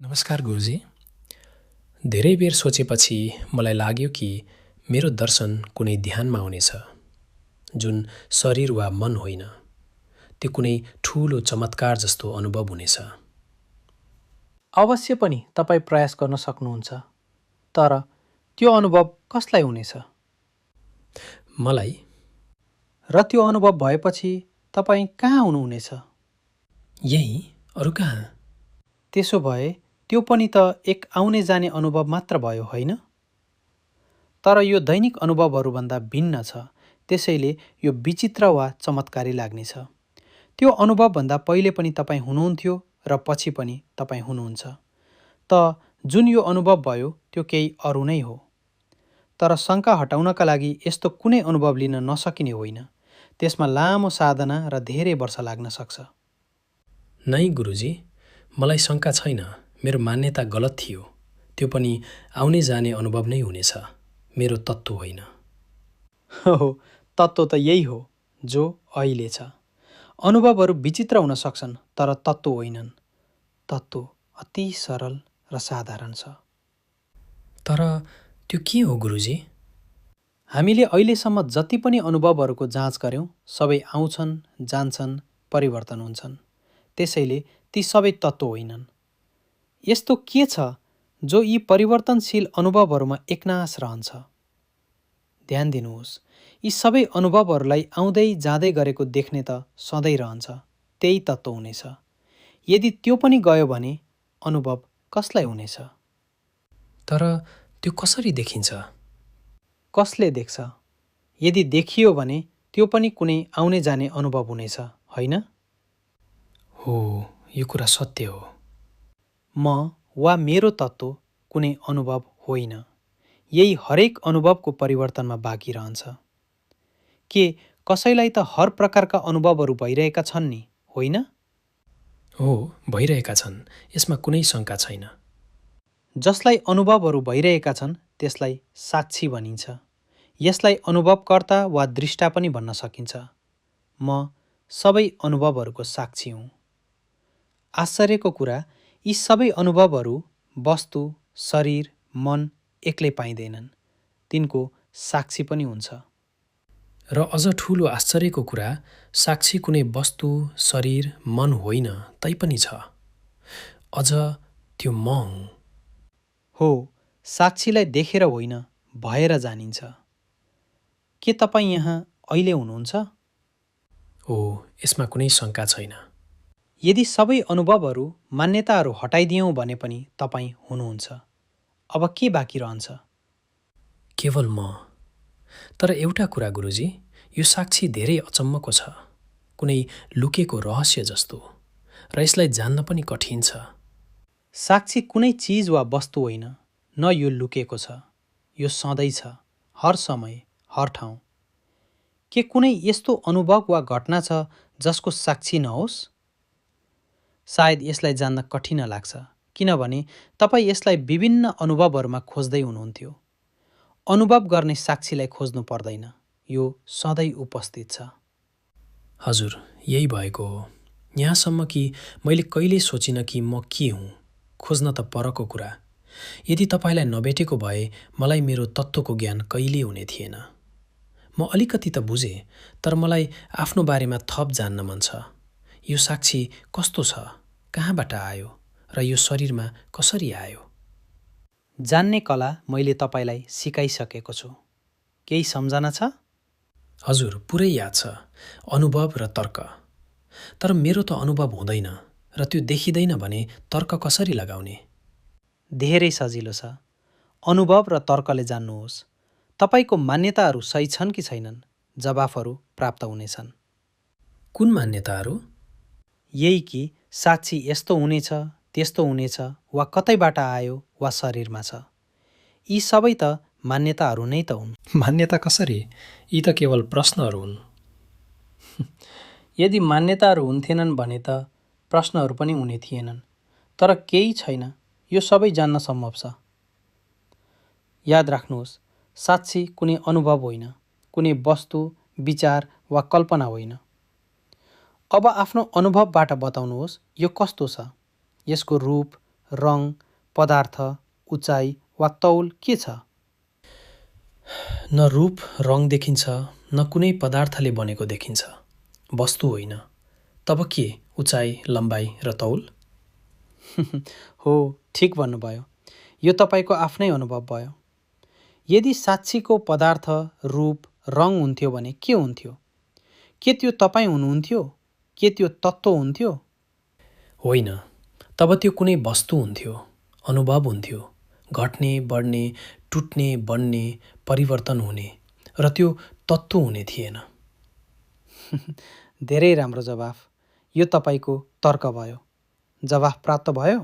नमस्कार गुरुजी। धेरै बेर सोचेपछि मलाई लाग्यो कि मेरो दर्शन कुनै ध्यानमा हुनेछ, जुन शरीर वा मन होइन। त्यो कुनै ठूलो चमत्कार जस्तो अनुभव हुनेछ। अवश्य पनि तपाईँ प्रयास गर्न सक्नुहुन्छ, तर त्यो अनुभव कसलाई हुनेछ? मलाई र त्यो अनुभव भएपछि तपाईँ कहाँ हुनुहुनेछ? यही, अरू कहाँ? त्यसो भए त्यो पनि त एक आउने जाने अनुभव मात्र भयो, होइन? तर यो दैनिक अनुभवहरूभन्दा भिन्न छ, त्यसैले यो विचित्र वा चमत्कारी लाग्नेछ। त्यो अनुभवभन्दा पहिले पनि तपाईँ हुनुहुन्थ्यो र पछि पनि तपाईँ हुनुहुन्छ। त जुन यो अनुभव भयो त्यो केही अरू नै हो। तर शङ्का हटाउनका लागि यस्तो कुनै अनुभव लिन नसकिने होइन। त्यसमा लामो साधना र धेरै वर्ष लाग्न सक्छ। नै गुरुजी, मलाई शङ्का छैन। मेरो मान्यता गलत थियो। त्यो पनि आउने जाने अनुभव नै हुनेछ, मेरो तत्त्व होइन। हो, तत्त्व त यही हो जो अहिले छ। अनुभवहरू विचित्र हुन सक्छन्, तर तत्त्व होइनन्। तत्त्व अति सरल र साधारण छ। तर त्यो के हो गुरुजी? हामीले अहिलेसम्म जति पनि अनुभवहरूको जाँच गर्यौँ, सबै आउँछन्, जान्छन्, परिवर्तन हुन्छन्। त्यसैले ती सबै तत्त्व होइनन्। यस्तो के छ जो यी परिवर्तनशील अनुभवहरूमा एकनास रहन्छ? ध्यान दिनुहोस्, यी सबै अनुभवहरूलाई आउँदै जाँदै गरेको देख्ने त सधैँ रहन्छ, त्यही तत्त्व हुनेछ। यदि त्यो पनि गयो भने अनुभव कसलाई हुनेछ? तर त्यो कसरी देखिन्छ? कसले देख्छ? यदि देखियो भने त्यो पनि कुनै आउने जाने अनुभव हुनेछ, होइन? हो, यो कुरा सत्य हो। म वा मेरो तत्त्व कुनै अनुभव होइन। यही हरेक अनुभवको परिवर्तनमा बाँकी रहन्छ। के कसैलाई त हर प्रकारका अनुभवहरू भइरहेका छन् नि, होइन? हो, भइरहेका छन्। यसमा कुनै शङ्का छैन। जसलाई अनुभवहरू भइरहेका छन् त्यसलाई साक्षी भनिन्छ। यसलाई अनुभवकर्ता वा दृष्टा पनि भन्न सकिन्छ। म सबै अनुभवहरूको साक्षी हुँ। आश्चर्यको कुरा, यी सबै अनुभवहरू वस्तु, शरीर, मन एक्लै पाइँदैनन्। तिनको साक्षी पनि हुन्छ। र अझ ठूलो आश्चर्यको कुरा, साक्षी कुनै वस्तु, शरीर, मन होइन तैपनि छ। अझ त्यो म हुँ। हो, साक्षीलाई देखेर होइन, भएर जानिन्छ। के तपाईँ यहाँ अहिले हुनुहुन्छ? हो, यसमा कुनै शङ्का छैन। यदि सबै अनुभवहरू, मान्यताहरू हटाइदियौँ भने पनि तपाईँ हुनुहुन्छ। अब के बाँकी रहन्छ? केवल म। तर एउटा कुरा गुरुजी, यो साक्षी धेरै अचम्मको छ, कुनै लुकेको रहस्य जस्तो, र यसलाई जान्न पनि कठिन छ। साक्षी कुनै चिज वा वस्तु होइन, न यो लुकेको छ। यो सधैँ छ, हर समय, हर ठाउँ। के कुनै यस्तो अनुभव वा घटना छ जसको साक्षी नहोस्? सायद यसलाई जान्न कठिन लाग्छ, किनभने तपाईँ यसलाई विभिन्न अनुभवहरूमा खोज्दै हुनुहुन्थ्यो। अनुभव गर्ने साक्षीलाई खोज्नु पर्दैन, यो सधैँ उपस्थित छ। हजुर, यही भएको हो। यहाँसम्म कि मैले कहिल्यै सोचिनँ कि म के हुँ, खोज्न त परको कुरा। यदि तपाईँलाई नभेटेको भए मलाई मेरो तत्त्वको ज्ञान कहिल्यै हुने थिएन। म अलिकति त बुझेँ, तर मलाई आफ्नो बारेमा थप जान्न मन छ। यो साक्षी कस्तो छ, कहाँबाट आयो, र यो शरीरमा कसरी आयो? जान्ने कला मैले तपाईँलाई सिकाइसकेको छु। केही सम्झना छ? हजुर, पुरै याद छ। अनुभव र तर्क। तर मेरो त अनुभव हुँदैन, र त्यो देखिँदैन भने तर्क कसरी लगाउने? धेरै सजिलो छ। अनुभव र तर्कले जान्नुहोस्। तपाईँको मान्यताहरू सही छन् कि छैनन्? जवाफहरू प्राप्त हुनेछन्। कुन मान्यताहरू? यही कि साक्षी यस्तो हुनेछ, त्यस्तो हुनेछ, वा कतैबाट आयो वा शरीरमा छ। यी सबै त मान्यताहरू नै त हुन्। मान्यता कसरी? यी त केवल प्रश्नहरू हुन्। यदि मान्यताहरू हुन्थेनन् भने त प्रश्नहरू पनि हुने थिएनन्। तर केही छैन, यो सबै जान्न सम्भव छ। याद राख्नुहोस्, साक्षी कुनै अनुभव होइन, कुनै वस्तु, विचार वा कल्पना होइन। अब आफ्नो अनुभवबाट बताउनुहोस्, यो कस्तो छ? यसको रूप, रङ, पदार्थ, उचाइ वा तौल के छ? न रूप रङ देखिन्छ, न कुनै पदार्थले बनेको देखिन्छ। वस्तु होइन। तब के उचाइ, लम्बाइ र तौल? हो, ठिक भन्नुभयो। यो तपाईँको आफ्नै अनुभव भयो। यदि साक्षीको पदार्थ, रूप, रङ हुन्थ्यो भने के हुन्थ्यो? के त्यो तपाईँ हुनुहुन्थ्यो? के त्यो तत्त्व हुन्थ्यो? होइन, तब त्यो कुनै वस्तु हुन्थ्यो, अनुभव हुन्थ्यो, घट्ने, बढ्ने, टुट्ने, बन्ने, परिवर्तन हुने, र त्यो तत्त्व हुने थिएन। धेरै राम्रो जवाफ। यो तपाईँको तर्क भयो। जवाफ प्राप्त भयो?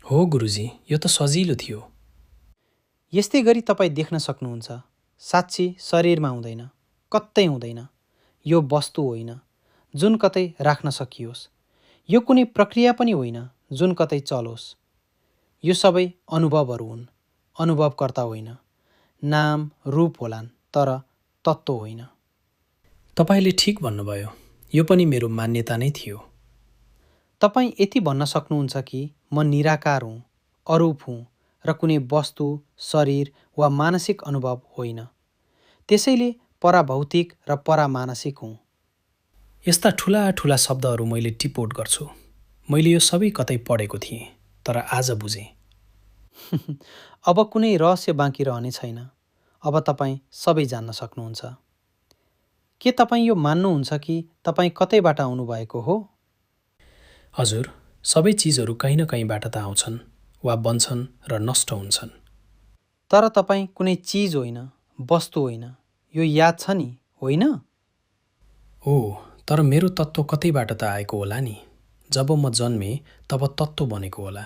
हो गुरुजी, यो त सजिलो थियो। यस्तै गरी तपाईँ देख्न सक्नुहुन्छ, साक्षी शरीरमा हुँदैन, कतै हुँदैन। यो वस्तु होइन जुन कतै राख्न सकियोस्। यो कुनै प्रक्रिया पनि होइन जुन कतै चलोस्। यो सबै अनुभवहरू हुन्, अनुभवकर्ता होइन। नाम, रूप होलान्, तर तत्त्व होइन। तपाईँले ठिक भन्नुभयो। यो पनि मेरो मान्यता नै थियो। तपाईँ यति भन्न सक्नुहुन्छ कि म निराकार हुँ, अरूप हुँ र कुनै वस्तु, शरीर वा मानसिक अनुभव होइन। त्यसैले पराभौतिक र परामानसिक हुँ। यस्ता ठुला ठुला शब्दहरू मैले टिपोट गर्छु। मैले यो सबै कतै पढेको थिएँ, तर आज बुझेँ। अब कुनै रहस्य बाँकी रहने छैन। अब तपाईँ सबै जान्न सक्नुहुन्छ। के तपाईँ यो मान्नुहुन्छ कि तपाईँ कतैबाट आउनुभएको हो? हजुर, सबै चिजहरू कहीँ न कहीँबाट त आउँछन् वा बन्छन् र नष्ट हुन्छन्। तर तपाईँ कुनै चिज होइन, वस्तु होइन। यो याद छ नि, होइन? ओह, तर मेरो तत्त्व कतैबाट त आएको होला नि। जब म जन्मेँ तब तत्त्व बनेको होला।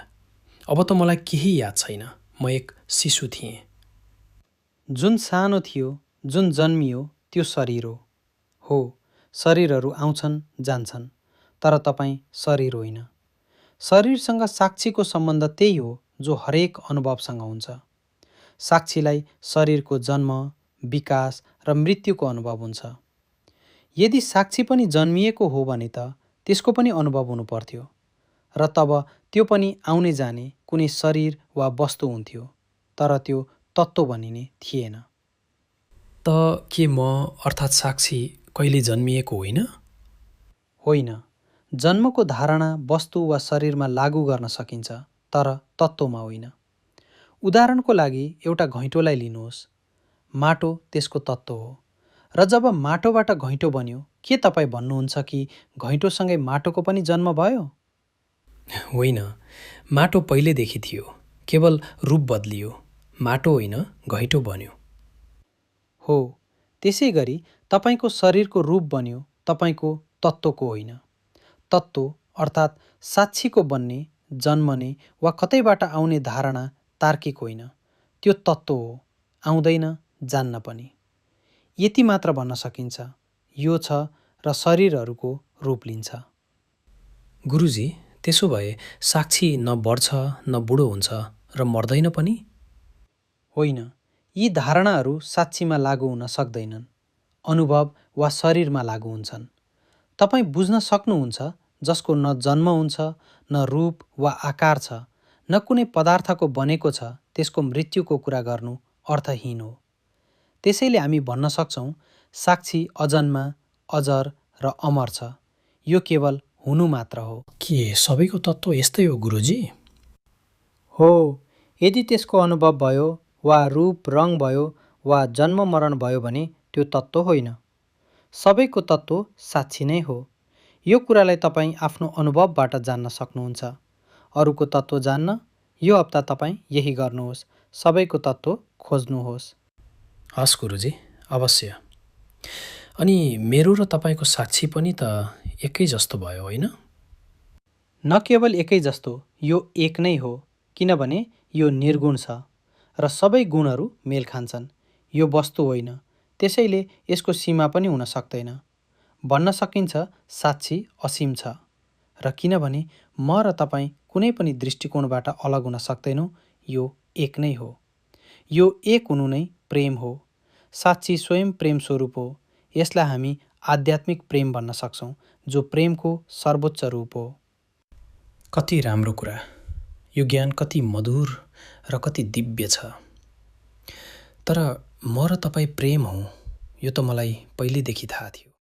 अब त मलाई केही याद छैन। म एक शिशु थिएँ। जुन सानो थियो, जुन जन्मियो, त्यो शरीर हो। हो, शरीरहरू आउँछन्, जान्छन्, तर तपाईँ शरीर होइन। शरीरसँग साक्षीको सम्बन्ध त्यही हो जो हरेक अनुभवसँग हुन्छ। साक्षीलाई शरीरको जन्म, विकास र मृत्युको अनुभव हुन्छ। यदि साक्षी पनि जन्मिएको हो भने त त्यसको पनि अनुभव हुनु पर्थ्यो, र तब त्यो पनि आउने जाने कुनै शरीर वा वस्तु हुन्थ्यो, तर त्यो तत्त्व बनिने थिएन। त के म अर्थात् साक्षी कहिले जन्मिएको होइन? होइन, जन्मको धारणा वस्तु वा शरीरमा लागू गर्न सकिन्छ, तर तत्त्वमा होइन। उदाहरणको लागि एउटा घैँटोलाई लिनुहोस्। माटो त्यसको तत्त्व हो, र जब माटोबाट घैँटो बन्यो, के तपाईँ भन्नुहुन्छ कि घैँटोसँगै माटोको पनि जन्म भयो? होइन, माटो पहिलेदेखि थियो, केवल रूप बदलियो। माटो होइन, घैँटो बन्यो। हो, त्यसै गरी तपाईँको शरीरको रूप बन्यो, तपाईँको तत्त्वको होइन। तत्त्व अर्थात् साक्षीको बन्ने, जन्मने वा कतैबाट आउने धारणा तार्किक होइन। त्यो तत्त्व हो, आउँदैन, जान्न पनि। यति मात्र भन्न सकिन्छ, यो छ र शरीरहरूको रूप लिन्छ। गुरुजी, त्यसो भए साक्षी न बढ्छ न बुढो हुन्छ र मर्दैन पनि? होइन, यी धारणाहरू साक्षीमा लागू हुन सक्दैनन्। अनुभव वा शरीरमा लागू हुन्छन्। तपाईँ बुझ्न सक्नुहुन्छ जसको न जन्म हुन्छ, न रूप वा आकार छ, न कुनै पदार्थको बनेको छ, त्यसको मृत्युको कुरा गर्नु अर्थहीन हो। त्यसैले हामी भन्न सक्छौँ साक्षी अजन्मा, अजर र अमर छ। यो केवल हुनु मात्र हो। के सबैको तत्त्व यस्तै हो गुरुजी? हो, यदि त्यसको अनुभव भयो वा रूप रङ भयो वा जन्म मरण भयो भने त्यो तत्त्व होइन। सबैको तत्त्व साक्षी नै हो। यो कुरालाई तपाईँ आफ्नो अनुभवबाट जान्न सक्नुहुन्छ। अरूको तत्त्व जान्न यो हप्ता तपाईँ यही गर्नुहोस्। सबैको तत्त्व खोज्नुहोस्। हस् गुरुजी, अवश्य। अनि मेरो र तपाईँको साक्षी पनि त एकै जस्तो भयो, होइन? न केवल एकै जस्तो, यो एक नै हो, किनभने यो निर्गुण छ र सबै गुणहरू मेल खान्छन्। यो वस्तु होइन, त्यसैले यसको सीमा पनि हुन सक्दैन। भन्न सकिन्छ साक्षी असीम छ, र किनभने म र तपाईँ कुनै पनि दृष्टिकोणबाट अलग हुन सक्दैनौँ, यो एक नै हो। यो एक हुनु नै प्रेम हो। साक्षी स्वयं प्रेम स्वरूप हो। यसलाई हामी आध्यात्मिक प्रेम भन्न सक्छौँ, जो प्रेमको सर्वोच्च रूप हो। कति राम्रो कुरा। यो ज्ञान कति मधुर र कति दिव्य छ। तर म र तपाईँ प्रेम हौँ यो त मलाई पहिलेदेखि थाहा थियो।